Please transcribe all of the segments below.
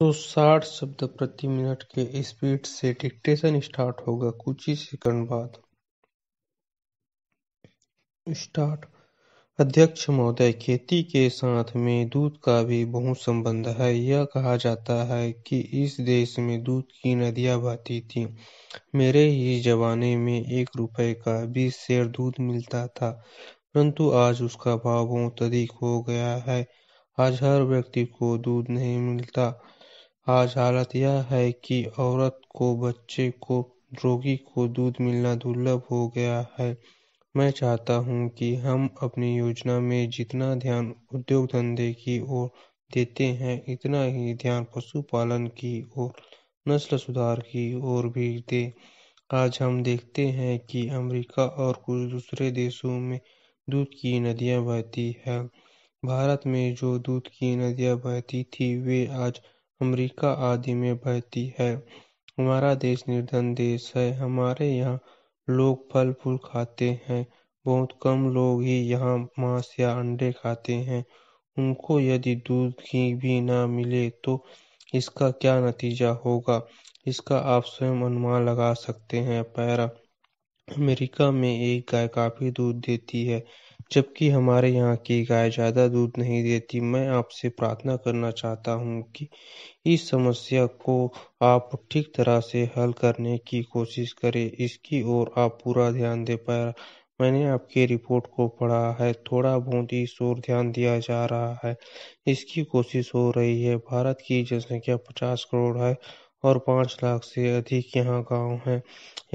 तो 60 शब्द प्रति मिनट के स्पीड से डिक्टेशन स्टार्ट होगा कुछ ही सेकंड बाद। स्टार्ट। अध्यक्ष महोदय, खेती के साथ में दूध का भी बहुत संबंध है। यह कहा जाता है कि इस देश में दूध की नदियाँ बहती थीं। मेरे ही जमाने में 1 रुपए का 20 सेर दूध मिलता था, परंतु आज उसका भाव बहुत अधिक हो गया है। आज हर व्यक्ति को दूध नहीं मिलता। आज हालत यह है कि औरत को, बच्चे को, रोगी को दूध मिलना दुर्लभ हो गया है। मैं चाहता हूँ कि हम अपनी योजना में जितना ध्यान उद्योग धंधे की ओर देते हैं, इतना ही ध्यान पशुपालन की ओर, नस्ल सुधार की ओर भी दें। आज हम देखते हैं कि अमेरिका और कुछ दूसरे देशों में दूध की नदियाँ बहती हैं। भारत में जो दूध की नदियाँ बहती थी, वे आज अमेरिका आदि में बहती है। हमारा देश निर्धन देश है। हमारे यहाँ लोग फल फूल खाते हैं। बहुत कम लोग ही यहाँ मांस या अंडे खाते हैं। उनको यदि दूध घी भी न मिले तो इसका क्या नतीजा होगा, इसका आप स्वयं अनुमान लगा सकते हैं। पैरा। अमेरिका में एक गाय काफी दूध देती है, जबकि हमारे यहाँ की गाय ज्यादा दूध नहीं देती। मैं आपसे प्रार्थना करना चाहता हूँ कि इस समस्या को आप ठीक तरह से हल करने की कोशिश करें। इसकी ओर आप पूरा ध्यान दें। पर मैंने आपकी रिपोर्ट को पढ़ा है। थोड़ा बहुत इस ओर ध्यान दिया जा रहा है। इसकी कोशिश हो रही है। भारत की जनसंख्या 50 करोड़ है और 5 लाख से अधिक यहाँ गांव हैं।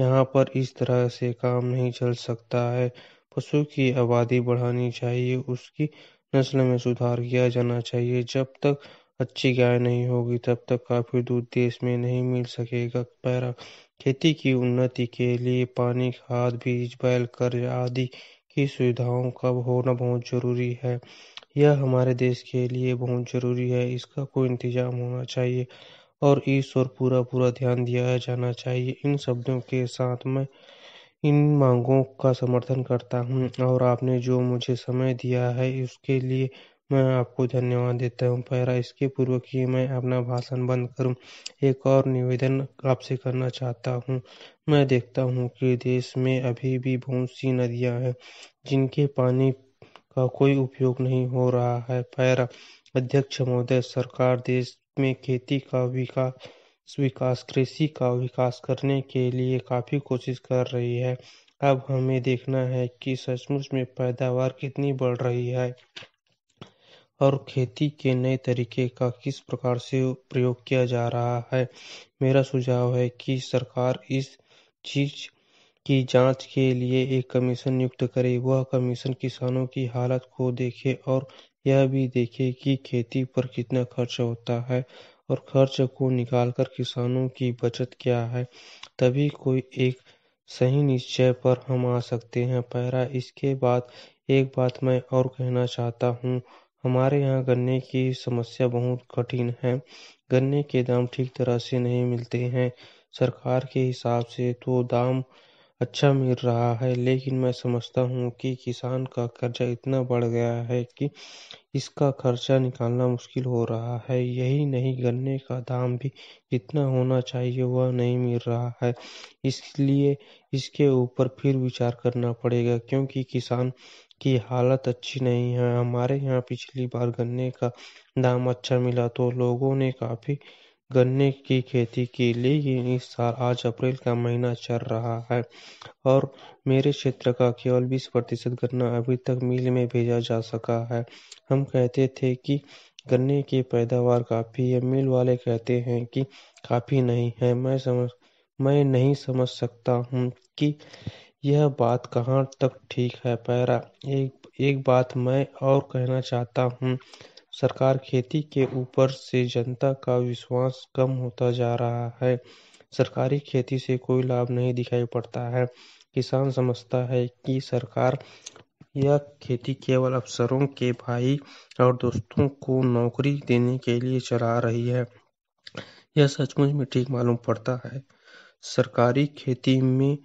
यहाँ पर इस तरह से काम नहीं चल सकता है। पशु की आबादी बढ़ानी चाहिए, उसकी नस्ल में सुधार किया जाना चाहिए। जब तक अच्छी गाय नहीं होगी, तब तक काफी दूध देश में नहीं मिल सकेगा। पैरा। खेती की उन्नति के लिए पानी, खाद, बीज, बैल, कर्ज आदि की सुविधाओं का होना बहुत जरूरी है। यह हमारे देश के लिए बहुत जरूरी है। इसका कोई इंतजाम होना चाहिए और इस ओर पूरा पूरा ध्यान दिया जाना चाहिए। इन शब्दों के साथ मैं इन मांगों का समर्थन करता हूँ और आपने जो मुझे समय दिया है उसके लिए मैं आपको धन्यवाद देता हूँ। पैरा। इसके पूर्व कि मैं अपना भाषण बंद करूँ, एक और निवेदन आपसे करना चाहता हूँ। मैं देखता हूँ कि देश में अभी भी बहुत सी नदियाँ हैं जिनके पानी का कोई उपयोग नहीं हो रहा है। पैरा। अध्यक्ष महोदय, सरकार देश में खेती का विकास कृषि का विकास करने के लिए काफी कोशिश कर रही है। अब हमें देखना है कि सचमुच में पैदावार कितनी बढ़ रही है और खेती के नए तरीके का किस प्रकार से प्रयोग किया जा रहा है। मेरा सुझाव है कि सरकार इस चीज की जांच के लिए एक कमीशन नियुक्त करे। वह कमीशन किसानों की हालत को देखे और यह भी देखे कि खेती पर कितना खर्च होता है और खर्च को निकालकर किसानों की बचत क्या है। तभी कोई एक सही निश्चय पर हम आ सकते हैं। पैरा। इसके बाद एक बात मैं और कहना चाहता हूँ। हमारे यहाँ गन्ने की समस्या बहुत कठिन है। गन्ने के दाम ठीक तरह से नहीं मिलते हैं। सरकार के हिसाब से तो दाम अच्छा मिल रहा है, लेकिन मैं समझता हूँ कि किसान का कर्जा इतना बढ़ गया है कि इसका खर्चा निकालना मुश्किल हो रहा है। यही नहीं, गन्ने का दाम भी जितना होना चाहिए वह नहीं मिल रहा है। इसलिए इसके ऊपर फिर विचार करना पड़ेगा, क्योंकि किसान की हालत अच्छी नहीं है। हमारे यहाँ पिछली बार गन्ने का दाम अच्छा मिला तो लोगों ने काफी गन्ने की खेती की, लेकिन इस साल आज अप्रैल का महीना चल रहा है और मेरे क्षेत्र का केवल 20% गन्ना अभी तक मिल में भेजा जा सका है। हम कहते थे कि गन्ने की पैदावार काफी है, मिल वाले कहते हैं कि काफी नहीं है। मैं नहीं समझ सकता हूँ कि यह बात कहाँ तक ठीक है। पैरा। एक बात मैं और कहना चाहता हूँ। सरकार खेती के ऊपर से जनता का विश्वास कम होता जा रहा है। सरकारी खेती से कोई लाभ नहीं दिखाई पड़ता है। किसान समझता है कि सरकार यह खेती केवल अफसरों के भाई और दोस्तों को नौकरी देने के लिए चला रही है। यह सचमुच में ठीक मालूम पड़ता है। सरकारी खेती में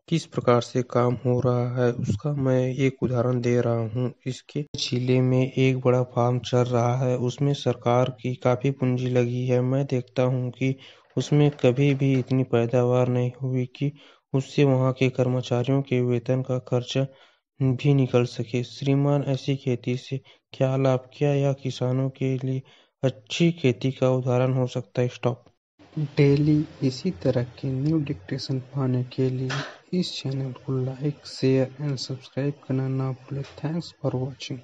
किस प्रकार से काम हो रहा है उसका मैं एक उदाहरण दे रहा हूँ। इसके जिले में एक बड़ा फार्म चल रहा है, उसमें सरकार की काफ़ी पूंजी लगी है। मैं देखता हूँ कि उसमें कभी भी इतनी पैदावार नहीं हुई कि उससे वहाँ के कर्मचारियों के वेतन का खर्चा भी निकल सके। श्रीमान, ऐसी खेती से क्या लाभ, क्या यह किसानों के लिए अच्छी खेती का उदाहरण हो सकता है? स्टॉप। डेली इसी तरह के न्यू डिक्टेशन पाने के लिए इस चैनल को लाइक, शेयर एंड सब्सक्राइब करना ना भूलें। Thanks for watching.